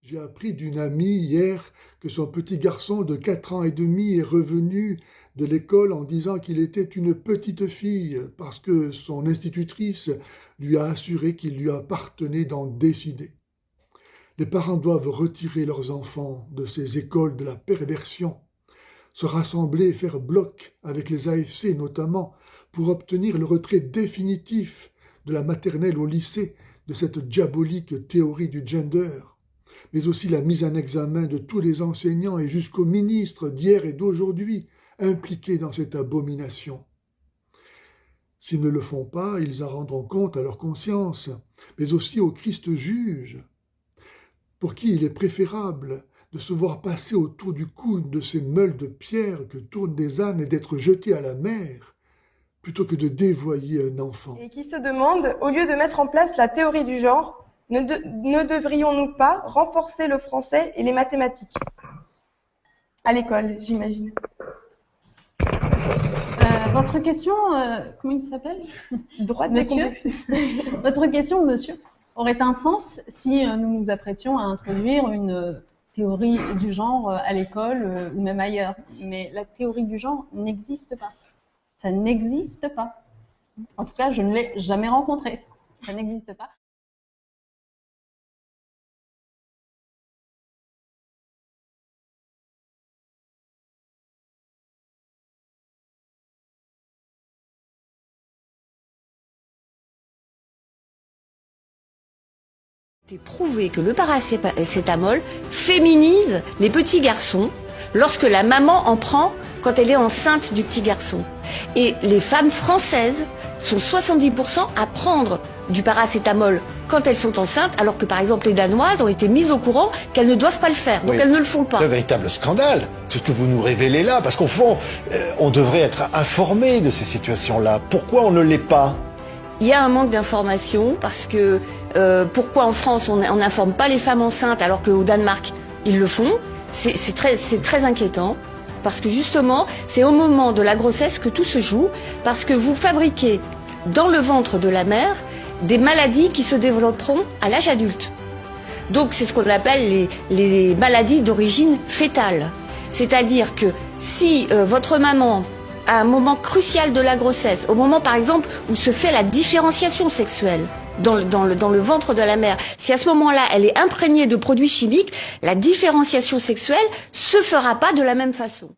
J'ai appris d'une amie hier que son petit garçon de 4 ans et demi est revenu de l'école en disant qu'il était une petite fille parce que son institutrice lui a assuré qu'il lui appartenait d'en décider. Les parents doivent retirer leurs enfants de ces écoles de la perversion, se rassembler et faire bloc avec les AFC notamment pour obtenir le retrait définitif de la maternelle au lycée de cette diabolique théorie du gender, mais aussi la mise en examen de tous les enseignants et jusqu'aux ministres d'hier et d'aujourd'hui impliqués dans cette abomination. S'ils ne le font pas, ils en rendront compte à leur conscience, mais aussi au Christ juge, pour qui il est préférable de se voir passer autour du cou de ces meules de pierre que tournent des ânes et d'être jeté à la mer, plutôt que de dévoyer un enfant. Et qui se demande, au lieu de mettre en place la théorie du genre, ne devrions-nous pas renforcer le français et les mathématiques? À l'école, j'imagine. Votre question, comment il s'appelle? Droite Monsieur. décomplexée. Votre question, monsieur, aurait un sens si nous nous apprêtions à introduire une théorie du genre à l'école ou même ailleurs. Mais la théorie du genre n'existe pas. Ça n'existe pas. En tout cas, je ne l'ai jamais rencontrée. Ça n'existe pas. C'est prouvé que le paracétamol féminise les petits garçons lorsque la maman en prend quand elle est enceinte du petit garçon. Et les femmes françaises sont 70% à prendre du paracétamol quand elles sont enceintes, alors que par exemple les Danoises ont été mises au courant qu'elles ne doivent pas le faire, donc elles ne le font pas. C'est un véritable scandale, tout ce que vous nous révélez là, parce qu'au fond, on devrait être informé de ces situations-là. Pourquoi on ne l'est pas ? Il y a un manque d'information parce que pourquoi en France on n'informe pas les femmes enceintes alors qu'au Danemark ils le font, c'est très inquiétant parce que justement c'est au moment de la grossesse que tout se joue, parce que vous fabriquez dans le ventre de la mère des maladies qui se développeront à l'âge adulte. Donc c'est ce qu'on appelle les maladies d'origine fétale. C'est-à-dire que si votre maman à un moment crucial de la grossesse, au moment par exemple où se fait la différenciation sexuelle dans le ventre de la mère, si à ce moment-là elle est imprégnée de produits chimiques, la différenciation sexuelle se fera pas de la même façon.